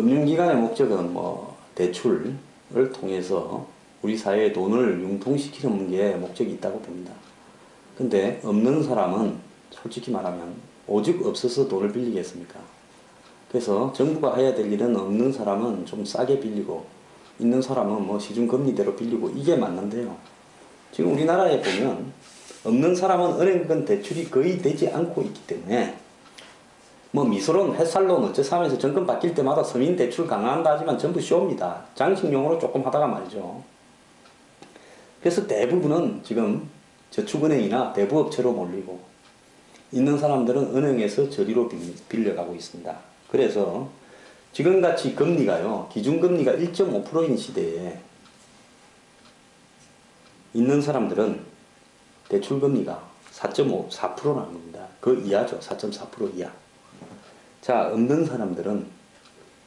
금융기관의 목적은 뭐 대출을 통해서 우리 사회에 돈을 융통시키는 게 목적이 있다고 봅니다. 근데 없는 사람은 솔직히 말하면 오죽 없어서 돈을 빌리겠습니까? 그래서 정부가 해야 될 일은 없는 사람은 좀 싸게 빌리고 있는 사람은 뭐 시중금리대로 빌리고 이게 맞는데요. 지금 우리나라에 보면 없는 사람은 은행권 대출이 거의 되지 않고 있기 때문에 뭐 미소론, 햇살론 어째서 하면서 정권 바뀔 때마다 서민 대출 강화한다 하지만 전부 쇼입니다. 장식용으로 조금 하다가 말죠. 그래서 대부분은 지금 저축은행이나 대부업체로 몰리고 있는 사람들은 은행에서 저리로 빌려가고 있습니다. 그래서 지금같이 금리가요, 기준금리가 1.5%인 시대에 있는 사람들은 대출금리가 4.5, 4%라는 겁니다. 그 이하죠. 4.4% 이하. 자, 없는 사람들은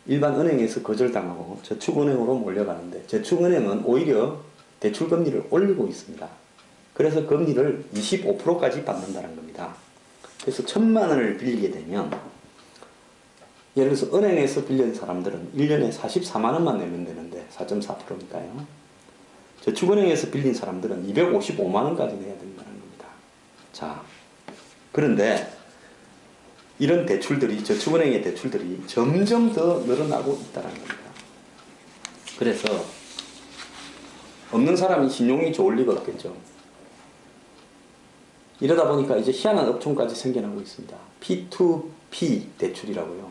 일반 은행에서 거절당하고 저축은행으로 몰려가는데 저축은행은 오히려 대출금리를 올리고 있습니다. 그래서 금리를 25%까지 받는다는 겁니다. 그래서 1,000만 원을 빌리게 되면 예를 들어서 은행에서 빌린 사람들은 1년에 44만 원만 내면 되는데 4.4%니까요. 저축은행에서 빌린 사람들은 255만 원까지 내야 된다는 겁니다. 자, 그런데 이런 대출들이, 저축은행의 대출들이 점점 더 늘어나고 있다는 겁니다. 그래서 없는 사람이 신용이 좋을 리가 없겠죠. 이러다 보니까 이제 희한한 업종까지 생겨나고 있습니다. P2P 대출이라고요.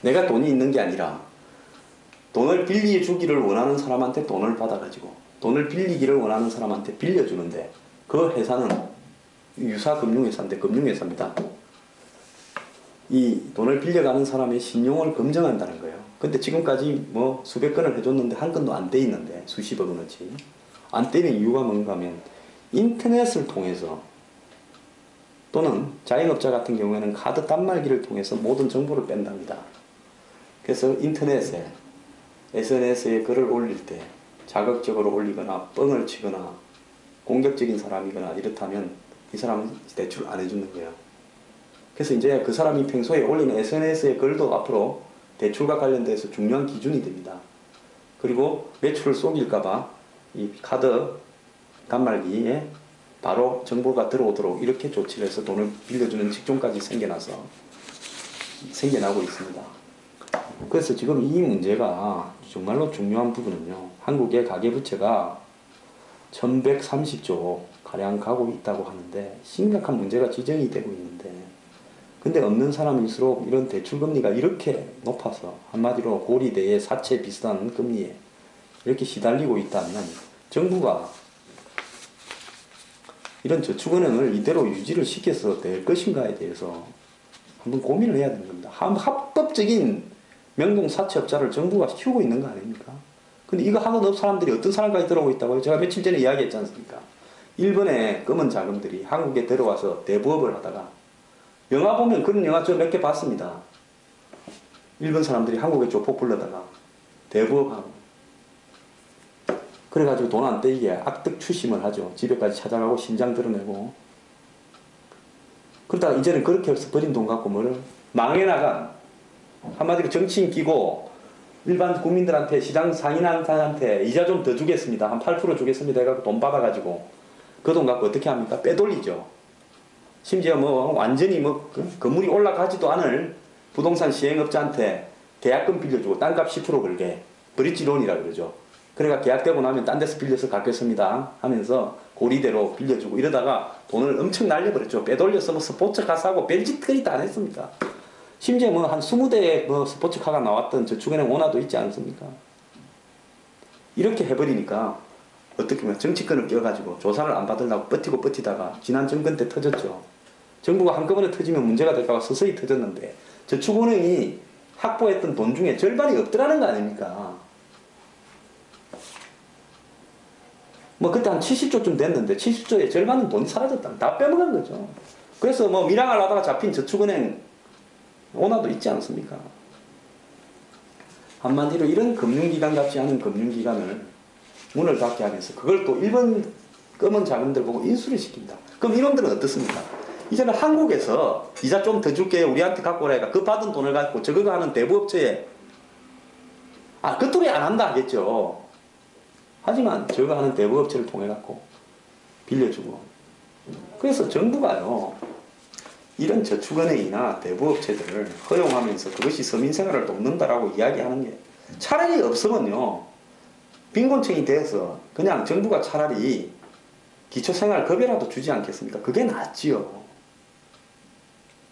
내가 돈이 있는 게 아니라 돈을 빌려주기를 원하는 사람한테 돈을 받아가지고 돈을 빌리기를 원하는 사람한테 빌려주는데 그 회사는 유사금융회사인데 금융회사입니다. 이 돈을 빌려가는 사람의 신용을 검증한다는 거예요. 근데 지금까지 뭐 수백 건을 해줬는데 한 건도 안 돼 있는데 수십억 원어치 안 되는 이유가 뭔가 하면 인터넷을 통해서 또는 자영업자 같은 경우에는 카드 단말기를 통해서 모든 정보를 뺀답니다. 그래서 인터넷에 SNS에 글을 올릴 때 자극적으로 올리거나 뻥을 치거나 공격적인 사람이거나 이렇다면 이 사람은 대출 안 해주는 거예요. 그래서 이제 그 사람이 평소에 올리는 SNS의 글도 앞으로 대출과 관련돼서 중요한 기준이 됩니다. 그리고 매출을 속일까봐 이 카드 단말기에 바로 정보가 들어오도록 이렇게 조치를 해서 돈을 빌려주는 직종까지 생겨나고 있습니다. 그래서 지금 이 문제가 정말로 중요한 부분은요, 한국의 가계부채가 1130조 가량 가고 있다고 하는데 심각한 문제가 지적이 되고 있는데, 근데 없는 사람일수록 이런 대출금리가 이렇게 높아서 한마디로 고리대의 사채 비슷한 금리에 이렇게 시달리고 있다면 정부가 이런 저축은행을 이대로 유지를 시켜서 될 것인가에 대해서 한번 고민을 해야 되는 겁니다. 합법적인 명동사채업자를 정부가 키우고 있는 거 아닙니까? 근데 이거 하는 사람들이 어떤 사람까지 들어오고 있다고요? 제가 며칠 전에 이야기했지 않습니까? 일본의 검은 자금들이 한국에 들어와서 대부업을 하다가, 영화 보면 그런 영화 저 몇 개 봤습니다. 일본 사람들이 한국에 조폭 불러다가 대부업하고 그래가지고 돈 안 떼이게 악덕 추심을 하죠. 집에까지 찾아가고 신장 드러내고. 그러다가 이제는 그렇게 해서 버린 돈 갖고 뭐를 망해 나간, 한마디로 정치인 끼고 일반 국민들한테, 시장 상인한테 이자 좀 더 주겠습니다, 한 8% 주겠습니다 해갖고 돈 받아가지고 그 돈 갖고 어떻게 합니까? 빼돌리죠. 심지어 뭐 완전히 뭐 건물이 올라가지도 않을 부동산 시행업자한테 계약금 빌려주고 땅값 10% 걸게 브릿지론이라 그러죠. 그러니까 계약되고 나면 딴 데서 빌려서 갚겠습니다 하면서 고리대로 빌려주고 이러다가 돈을 엄청 날려버렸죠. 빼돌려서 뭐 스포츠카 사고 별짓거리 다 안 했습니다. 심지어 뭐 한 20대의 뭐 스포츠카가 나왔던 저축은행 원화도 있지 않습니까? 이렇게 해버리니까 어떻게 보면 정치권을 껴가지고 조사를 안 받으려고 버티다가 지난 정권 때 터졌죠. 정부가 한꺼번에 터지면 문제가 될까봐 서서히 터졌는데 저축은행이 확보했던 돈 중에 절반이 없더라는 거 아닙니까? 뭐 그때 한 70조쯤 됐는데 70조의 절반은 돈이 사라졌다. 다 빼먹은 거죠. 그래서 뭐 밀항을 하다가 잡힌 저축은행 원화도 있지 않습니까? 한마디로 이런 금융기관 같지 않은 금융기관을 문을 닫게 하면서 그걸 또 일본 검은 자금들 보고 인수를 시킵니다. 그럼 이놈들은 어떻습니까? 이제는 한국에서 이자 좀 더 줄게 우리한테 갖고 오라니까 그 받은 돈을 갖고 저거 하는 대부업체에 그토록 안 한다 하겠죠. 하지만 저거 하는 대부업체를 통해 갖고 빌려주고. 그래서 정부가요, 이런 저축은행이나 대부업체들을 허용하면서 그것이 서민생활을 돕는다라고 이야기하는 게, 차라리 없으면요, 빈곤층이 돼서 그냥 정부가 차라리 기초생활급여라도 주지 않겠습니까? 그게 낫지요.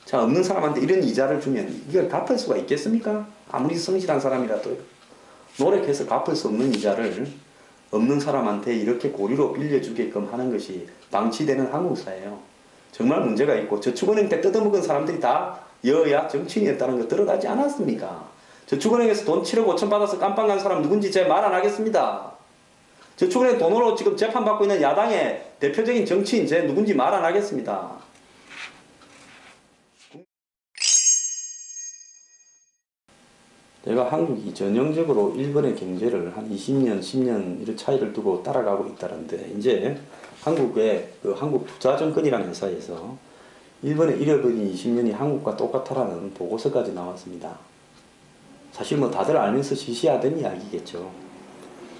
자, 없는 사람한테 이런 이자를 주면 이걸 갚을 수가 있겠습니까? 아무리 성실한 사람이라도요. 노력해서 갚을 수 없는 이자를 없는 사람한테 이렇게 고리로 빌려주게끔 하는 것이 방치되는 한국 사회예요. 정말 문제가 있고, 저축은행 때 뜯어먹은 사람들이 다 여야 정치인이었다는 거 드러나지 않았습니까? 저축은행에서 돈 7억 5천 받아서 깜빵 간 사람 누군지 제 말 안 하겠습니다. 저축은행 돈으로 지금 재판받고 있는 야당의 대표적인 정치인 제 누군지 말 안 하겠습니다. 제가 한국이 전형적으로 일본의 경제를 한 20년, 10년 이런 차이를 두고 따라가고 있다는데, 이제 한국의 한국투자증권이라는 회사에서 일본의 잃어버린 20년이 한국과 똑같다라는 보고서까지 나왔습니다. 사실 뭐 다들 알면서 시시하던 이야기겠죠.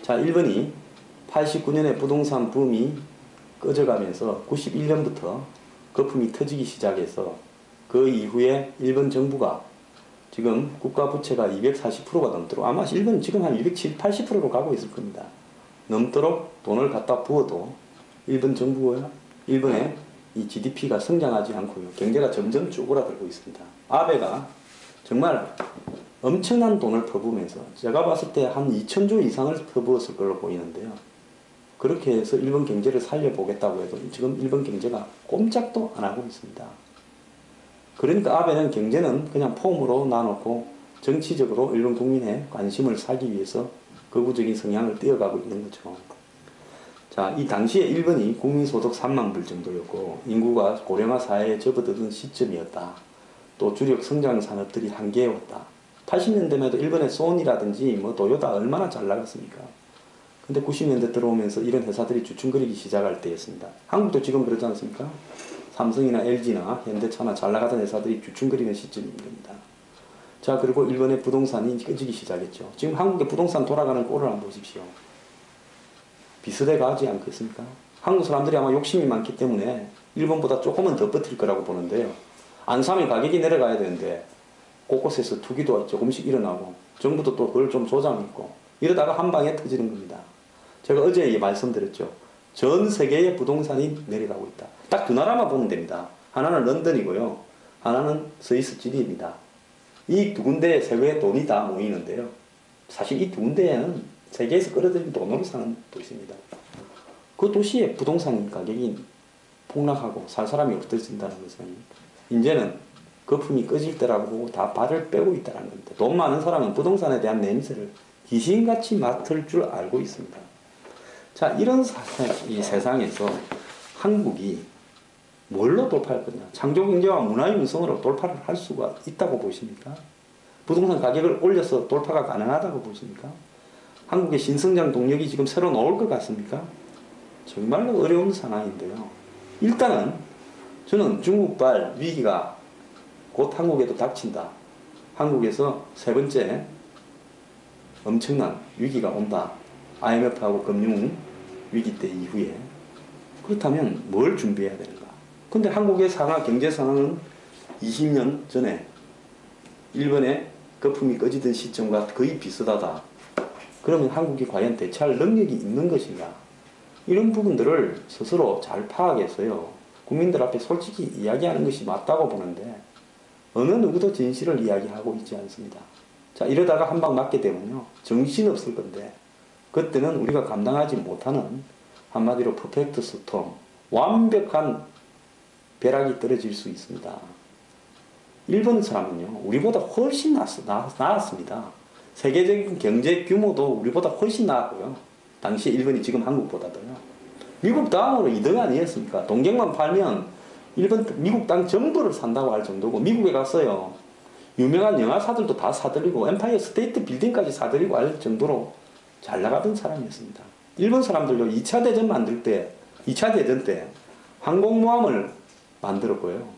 자, 일본이 89년에 부동산 붐이 꺼져가면서 91년부터 거품이 터지기 시작해서 그 이후에 일본 정부가 지금 국가 부채가 240%가 넘도록, 아마 일본 지금 한 270, 80%로 가고 있을 겁니다. 넘도록 돈을 갖다 부어도 일본 정부와 일본의 이 GDP가 성장하지 않고요. 경제가 점점 쪼그라들고 있습니다. 아베가 정말 엄청난 돈을 퍼부으면서, 제가 봤을 때 한 2천조 이상을 퍼부었을 걸로 보이는데요. 그렇게 해서 일본 경제를 살려보겠다고 해도 지금 일본 경제가 꼼짝도 안 하고 있습니다. 그러니까 아베는 경제는 그냥 폼으로 놔놓고 정치적으로 일본 국민의 관심을 사기 위해서 거구적인 성향을 띄어가고 있는 거죠. 자, 이 당시에 일본이 국민소득 3만 불 정도였고 인구가 고령화 사회에 접어들던 시점이었다. 또 주력 성장 산업들이 한계에 왔다. 80년대만 해도 일본의 소니라든지 뭐 도요타 얼마나 잘 나갔습니까? 근데 90년대 들어오면서 이런 회사들이 주춤거리기 시작할 때였습니다. 한국도 지금 그러지 않습니까? 삼성이나 LG나 현대차나 잘 나가던 회사들이 주춤거리는 시점인 겁니다. 자, 그리고 일본의 부동산이 꺼지기 시작했죠. 지금 한국의 부동산 돌아가는 꼴을 한번 보십시오. 비슷해 가지 않겠습니까? 한국 사람들이 아마 욕심이 많기 때문에 일본보다 조금은 더 버틸 거라고 보는데요. 안 사면 가격이 내려가야 되는데 곳곳에서 투기도 조금씩 일어나고 정부도 또 그걸 좀 조장했고 이러다가 한 방에 터지는 겁니다. 제가 어제 말씀드렸죠. 전 세계의 부동산이 내려가고 있다. 딱 두 나라만 보면 됩니다. 하나는 런던이고요. 하나는 스위스 지리입니다. 이 두 군데에 세계의 돈이 다 모이는데요. 사실 이 두 군데에는 세계에서 끌어들인 돈으로 사는 도시입니다. 그 도시의 부동산 가격이 폭락하고 살 사람이 없어진다는 것은 이제는 거품이 꺼질 때라고 보고 다 발을 빼고 있다는 겁니다. 돈 많은 사람은 부동산에 대한 냄새를 귀신같이 맡을 줄 알고 있습니다. 자, 이런 이 세상에서 한국이 뭘로 돌파할 거냐? 창조경제와 문화융성으로 돌파를 할 수가 있다고 보십니까? 부동산 가격을 올려서 돌파가 가능하다고 보십니까? 한국의 신성장 동력이 지금 새로 나올 것 같습니까? 정말로 어려운 상황인데요. 일단은 저는 중국발 위기가 곧 한국에도 닥친다. 한국에서 세 번째 엄청난 위기가 온다. IMF하고 금융 위기 때 이후에. 그렇다면 뭘 준비해야 되는가? 근데 한국의 경제 상황은 20년 전에 일본의 거품이 꺼지던 시점과 거의 비슷하다. 그러면 한국이 과연 대처할 능력이 있는 것인가? 이런 부분들을 스스로 잘 파악해서요. 국민들 앞에 솔직히 이야기하는 것이 맞다고 보는데 어느 누구도 진실을 이야기하고 있지 않습니다. 자, 이러다가 한 방 맞게 되면요. 정신없을 건데 그때는 우리가 감당하지 못하는 한마디로 퍼펙트 스톰, 완벽한 벼락이 떨어질 수 있습니다. 일본 사람은요. 우리보다 훨씬 나았습니다. 세계적인 경제 규모도 우리보다 훨씬 나았고요. 당시 일본이 지금 한국보다도요. 미국 다음으로 2등 아니었습니까? 동경만 팔면 미국 땅 전부를 산다고 할 정도고 미국에 갔어요. 유명한 영화사들도 다 사들이고 엠파이어 스테이트 빌딩까지 사들이고 할 정도로 잘 나가던 사람이었습니다. 일본 사람들도 2차 대전 만들 때 2차 대전 때 항공모함을 만들었고요.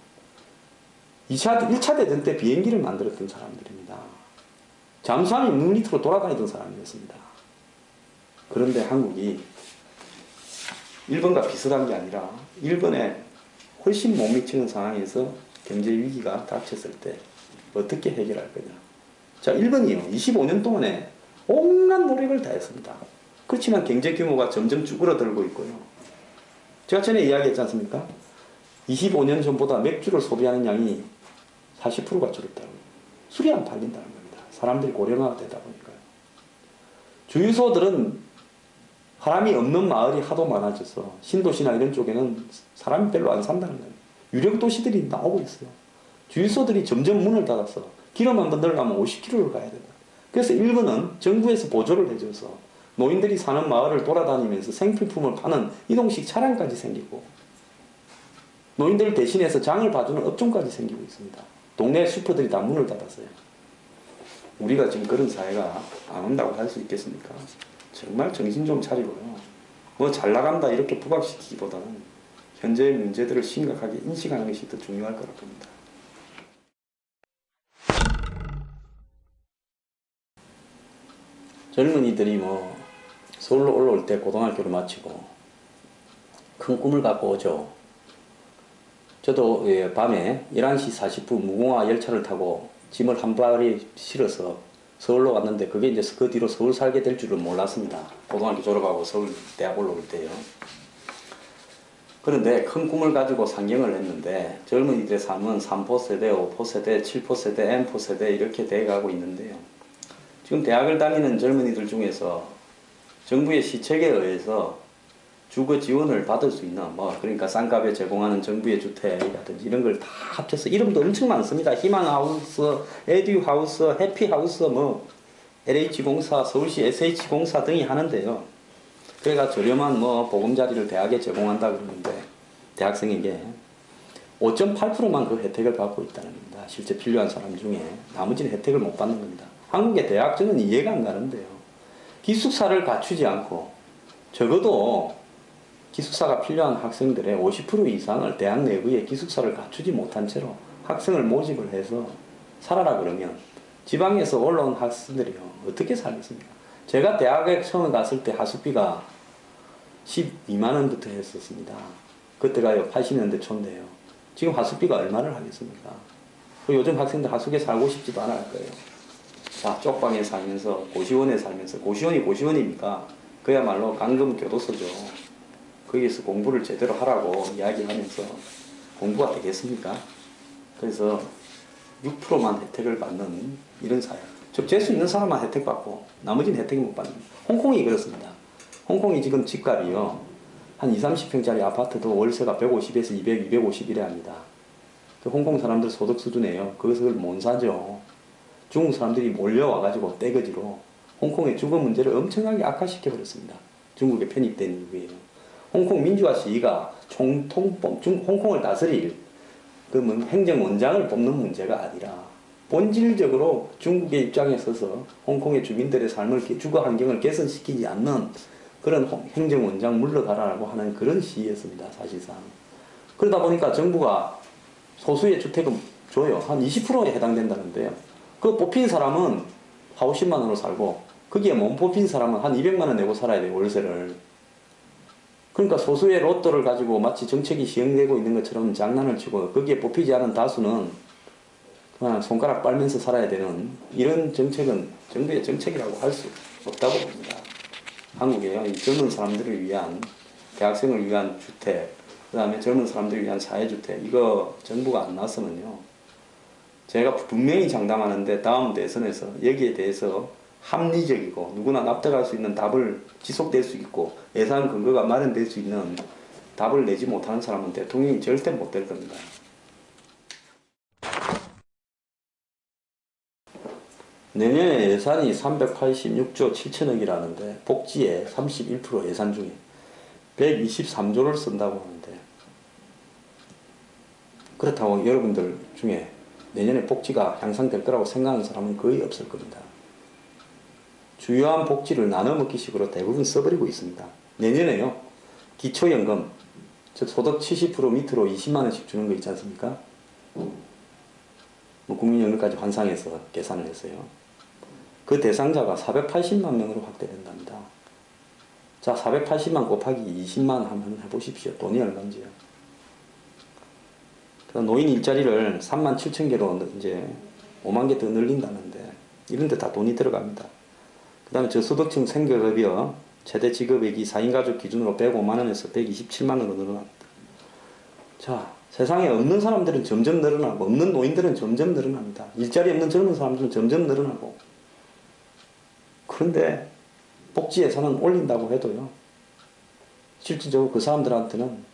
1차 대전 때 비행기를 만들었던 사람들입니다. 잠수함이 물 밑으로 돌아다니던 사람이었습니다. 그런데 한국이 일본과 비슷한 게 아니라 일본에 훨씬 못 미치는 상황에서 경제 위기가 닥쳤을 때 어떻게 해결할 거냐. 자, 일본이요. 25년 동안에 온갖 노력을 다했습니다. 그렇지만 경제 규모가 점점 쭈그러들고 있고요. 제가 전에 이야기했지 않습니까? 25년 전보다 맥주를 소비하는 양이 40%가 줄었다고. 술이 안 팔린다는 겁니다. 사람들이 고령화가 되다 보니까요. 주유소들은 사람이 없는 마을이 하도 많아져서 신도시나 이런 쪽에는 사람이 별로 안 산다는 거예요. 유령 도시들이 나오고 있어요. 주유소들이 점점 문을 닫아서 기름 한 번 넣으려면 50km를 가야 된다. 그래서 일본은 정부에서 보조를 해줘서 노인들이 사는 마을을 돌아다니면서 생필품을 파는 이동식 차량까지 생기고 노인들 대신해서 장을 봐주는 업종까지 생기고 있습니다. 동네 슈퍼들이 다 문을 닫았어요. 우리가 지금 그런 사회가 안 온다고 할 수 있겠습니까? 정말 정신 좀 차리고요. 뭐 잘 나간다 이렇게 부각시키기보다는 현재의 문제들을 심각하게 인식하는 것이 더 중요할 거라고 봅니다. 젊은이들이 뭐 서울로 올라올 때 고등학교를 마치고 큰 꿈을 갖고 오죠. 저도 밤에 11시 40분 무궁화 열차를 타고 짐을 한 발이 실어서 서울로 왔는데 그게 이제 그 뒤로 서울 살게 될 줄은 몰랐습니다. 고등학교 졸업하고 서울 대학 올라올 때요. 그런데 큰 꿈을 가지고 상경을 했는데 젊은이들의 삶은 3포 세대, 5포 세대, 7포 세대, N포 세대 이렇게 돼가고 있는데요. 지금 대학을 다니는 젊은이들 중에서 정부의 시책에 의해서 주거 지원을 받을 수 있는 그러니까 싼값에 제공하는 정부의 주택이라든지 이런 걸 다 합쳐서 이름도 엄청 많습니다. 희망하우스, 에듀하우스, 해피하우스, LH공사, 서울시 SH공사 등이 하는데요. 그래가 저렴한 보금자리를 대학에 제공한다 그러는데 대학생에게 5.8%만 그 혜택을 받고 있다는 겁니다. 실제 필요한 사람 중에 나머지는 혜택을 못 받는 겁니다. 한국의 대학 저는 이해가 안 가는데요. 기숙사를 갖추지 않고 적어도 기숙사가 필요한 학생들의 50% 이상을 대학 내부에 기숙사를 갖추지 못한 채로 학생을 모집을 해서 살아라 그러면 지방에서 올라온 학생들이요 어떻게 살겠습니까? 제가 대학에 처음에 갔을 때 하숙비가 12만 원부터 했었습니다. 그때가 80년대 초인데요. 지금 하숙비가 얼마를 하겠습니까? 요즘 학생들 하숙에 살고 싶지도 않을 거예요. 자, 쪽방에 살면서 고시원에 살면서 고시원이 고시원입니까? 그야말로 강금 교도소죠. 거기에서 공부를 제대로 하라고 이야기하면서 공부가 되겠습니까? 그래서 6%만 혜택을 받는 이런 사회. 즉 재수 있는 사람만 혜택 받고 나머지는 혜택을 못 받는. 홍콩이 그렇습니다. 홍콩이 지금 집값이요 한 20, 30평짜리 아파트도 월세가 150에서 200, 250이래 합니다. 그 홍콩 사람들 소득 수준이에요. 그것을 못 사죠. 중국 사람들이 몰려와가지고 떼거지로 홍콩의 주거 문제를 엄청나게 악화시켜 버렸습니다. 중국에 편입된 이후에요. 홍콩 민주화 시위가 홍콩을 다스릴 행정원장을 뽑는 문제가 아니라 본질적으로 중국의 입장에 서서 홍콩의 주민들의 삶을 주거 환경을 개선시키지 않는 그런 행정원장 물러가라고 하는 그런 시위였습니다. 사실상. 그러다 보니까 정부가 소수의 주택은 줘요. 한 20%에 해당된다는데요. 그 뽑힌 사람은 40, 50만 원으로 살고 거기에 못 뽑힌 사람은 한 200만 원 내고 살아야 돼요. 월세를. 그러니까 소수의 로또를 가지고 마치 정책이 시행되고 있는 것처럼 장난을 치고 거기에 뽑히지 않은 다수는 그냥 손가락 빨면서 살아야 되는 이런 정책은 정부의 정책이라고 할 수 없다고 봅니다. 한국에요. 이 젊은 사람들을 위한 대학생을 위한 주택, 그 다음에 젊은 사람들을 위한 사회주택 이거 정부가 안 나서면요. 제가 분명히 장담하는데 다음 대선에서 여기에 대해서 합리적이고 누구나 납득할 수 있는 답을 지속될 수 있고 예산 근거가 마련될 수 있는 답을 내지 못하는 사람은 대통령이 절대 못 될 겁니다. 내년에 예산이 386조 7천억이라는데 복지에 31% 예산 중에 123조를 쓴다고 하는데 그렇다고 여러분들 중에 내년에 복지가 향상될 거라고 생각하는 사람은 거의 없을 겁니다. 주요한 복지를 나눠 먹기식으로 대부분 써버리고 있습니다. 내년에요. 기초연금, 즉 소득 70% 밑으로 20만 원씩 주는 거 있지 않습니까? 국민연금까지 환산해서 계산을 했어요. 그 대상자가 480만 명으로 확대된답니다. 자, 480만 곱하기 20만 하면 해보십시오. 돈이 얼마인지요. 노인 일자리를 3만 7천 개로 이제 5만 개 더 늘린다는데 이런 데 다 돈이 들어갑니다. 그 다음에 저소득층 생계급여 최대 지급액이 4인 가족 기준으로 105만 원에서 127만 원으로 늘어납니다. 자, 세상에 없는 사람들은 점점 늘어나고 없는 노인들은 점점 늘어납니다. 일자리 없는 젊은 사람들은 점점 늘어나고. 그런데 복지 예산은 올린다고 해도요, 실질적으로 그 사람들한테는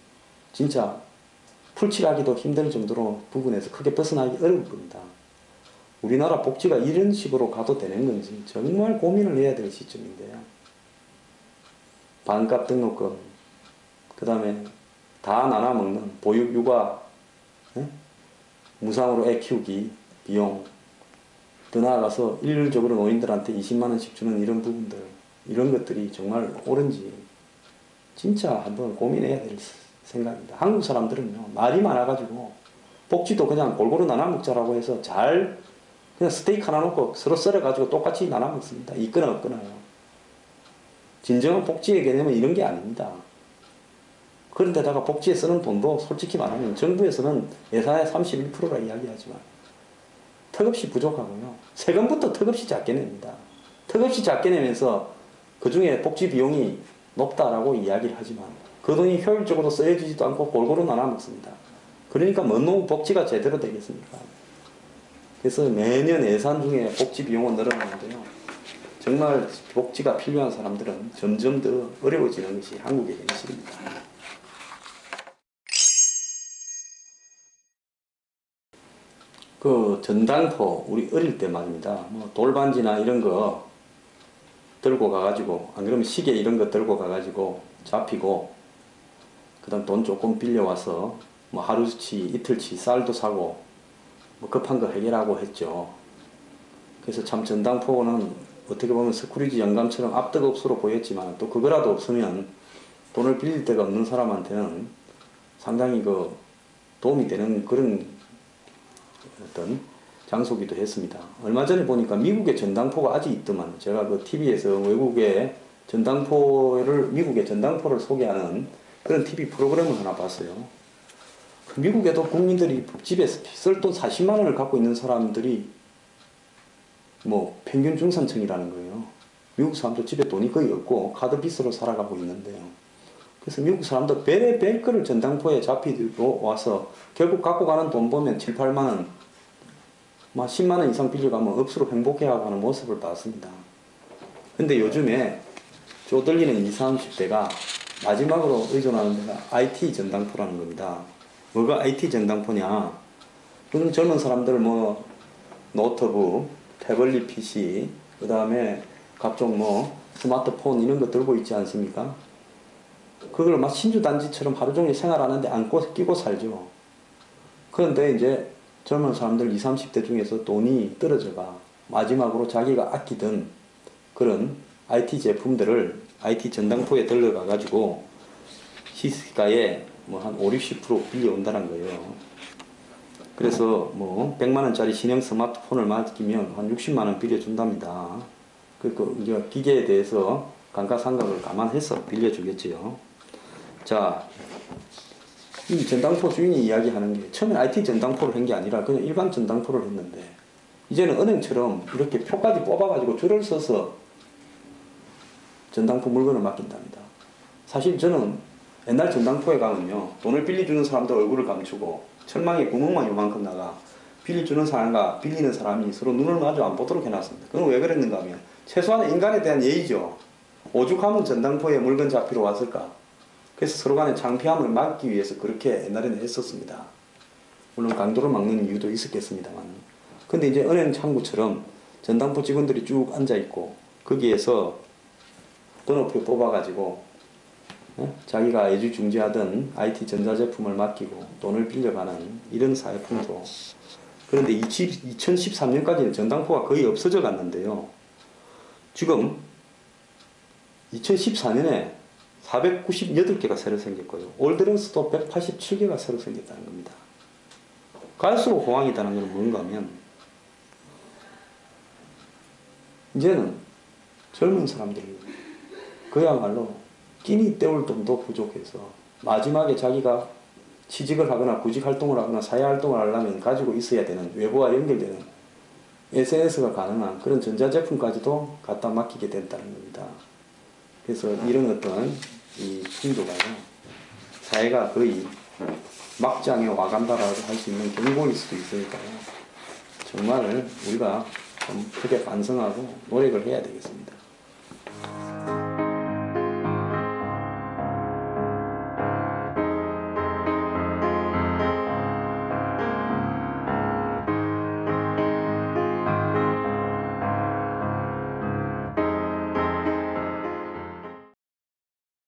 진짜 풀칠하기도 힘들 정도로 부분에서 크게 벗어나기 어려울 겁니다. 우리나라 복지가 이런 식으로 가도 되는 건지 정말 고민을 해야 될 시점인데요. 반값 등록금, 그 다음에 다 나눠 먹는 보육, 육아, 무상으로 애 키우기 비용, 더 나아가서 일률적으로 노인들한테 20만 원씩 주는 이런 부분들, 이런 것들이 정말 옳은지 진짜 한번 고민해야 될 생각입니다. 한국 사람들은요, 말이 많아가지고 복지도 그냥 골고루 나눠 먹자라고 해서 잘 그냥 스테이크 하나 놓고 서로 썰어가지고 똑같이 나눠 먹습니다. 있거나 없거나요. 진정한 복지의 개념은 이런 게 아닙니다. 그런데다가 복지에 쓰는 돈도 솔직히 말하면 정부에서는 예산의 31%라 이야기하지만 턱없이 부족하고요. 세금부터 턱없이 작게 냅니다. 턱없이 작게 내면서 그 중에 복지 비용이 높다라고 이야기를 하지만 그 돈이 효율적으로 쓰여지지도 않고 골고루 나눠 먹습니다. 그러니까 뭔 복지가 제대로 되겠습니까? 그래서 매년 예산 중에 복지 비용은 늘어나는데요. 정말 복지가 필요한 사람들은 점점 더 어려워지는 것이 한국의 현실입니다. 그 전당포, 우리 어릴 때 말입니다. 뭐 돌반지나 이런 거 들고 가가지고, 안 그러면 시계 이런 거 들고 가가지고 잡히고, 그 다음 돈 조금 빌려와서 뭐 하루치, 이틀치 쌀도 사고, 뭐 급한 거 해결하고 했죠. 그래서 참 전당포는 어떻게 보면 스크루지 영감처럼 앞뒤없으로 보였지만 또 그거라도 없으면 돈을 빌릴 데가 없는 사람한테는 상당히 그 도움이 되는 그런 어떤 장소기도 했습니다. 얼마 전에 보니까 미국의 전당포가 아직 있더만, 제가 그 TV에서 외국의 미국의 전당포를 소개하는 그런 TV 프로그램을 하나 봤어요. 미국에도 국민들이 집에 쓸 돈 40만 원을 갖고 있는 사람들이 뭐 평균 중산층이라는 거예요. 미국 사람도 집에 돈이 거의 없고 카드 빚으로 살아가고 있는데요. 그래서 미국 사람도 별의별 거를 전당포에 잡히고 와서 결국 갖고 가는 돈 보면 7, 8만 원, 막 10만 원 이상 빌려가면 억수로 행복해하고 하는 모습을 봤습니다. 근데 요즘에 쪼들리는 20, 30대가 마지막으로 의존하는 데가 IT 전당포라는 겁니다. 뭐가 IT 전당포냐? 요즘 젊은 사람들 뭐 노트북, 태블릿 PC, 그 다음에 각종 뭐 스마트폰 이런 거 들고 있지 않습니까? 그걸 막 신주단지처럼 하루 종일 생활하는데 안고 끼고 살죠. 그런데 이제 젊은 사람들 20, 30대 중에서 돈이 떨어져가 마지막으로 자기가 아끼던 그런 IT 제품들을 IT 전당포에 들러가가지고 시가에 뭐 한 5, 60% 빌려온다는 거예요. 그래서 뭐 100만원짜리 신형 스마트폰을 맡기면 한 60만원 빌려준답니다. 그 기계에 대해서 감가상각을 감안해서 빌려주겠지요. 자, 이 전당포 주인이 이야기하는 게 처음에 IT 전당포를 한 게 아니라 그냥 일반 전당포를 했는데 이제는 은행처럼 이렇게 표까지 뽑아가지고 줄을 서서 전당포 물건을 맡긴답니다. 사실 저는 옛날 전당포에 가면요, 돈을 빌려주는 사람들 얼굴을 감추고 철망에 구멍만 요만큼 나가 빌려주는 사람과 빌리는 사람이 서로 눈을 마주 안 보도록 해놨습니다. 그건 왜 그랬는가 하면 최소한 인간에 대한 예의죠. 오죽하면 전당포에 물건 잡히러 왔을까. 그래서 서로 간의 창피함을 막기 위해서 그렇게 옛날에는 했었습니다. 물론 강도를 막는 이유도 있었겠습니다만. 근데 이제 은행 창구처럼 전당포 직원들이 쭉 앉아있고 거기에서 번호표 뽑아가지고 자기가 애지중지하던 IT 전자제품을 맡기고 돈을 빌려가는 이런 사회풍토. 그런데 2013년까지는 전당포가 거의 없어져 갔는데요. 지금 2014년에 498개가 새로 생겼고요. 올 들어서도 187개가 새로 생겼다는 겁니다. 갈수록 호황이다는 건 뭔가 하면 이제는 젊은 사람들이 그야말로 끼니 때울 돈도 부족해서 마지막에 자기가 취직을 하거나 구직 활동을 하거나 사회 활동을 하려면 가지고 있어야 되는 외부와 연결되는 SNS가 가능한 그런 전자제품까지도 갖다 맡기게 된다는 겁니다. 그래서 이런 어떤 이 풍조가요, 사회가 거의 막장에 와간다라고 할 수 있는 경고일 수도 있으니까요. 정말 우리가 좀 크게 반성하고 노력을 해야 되겠습니다.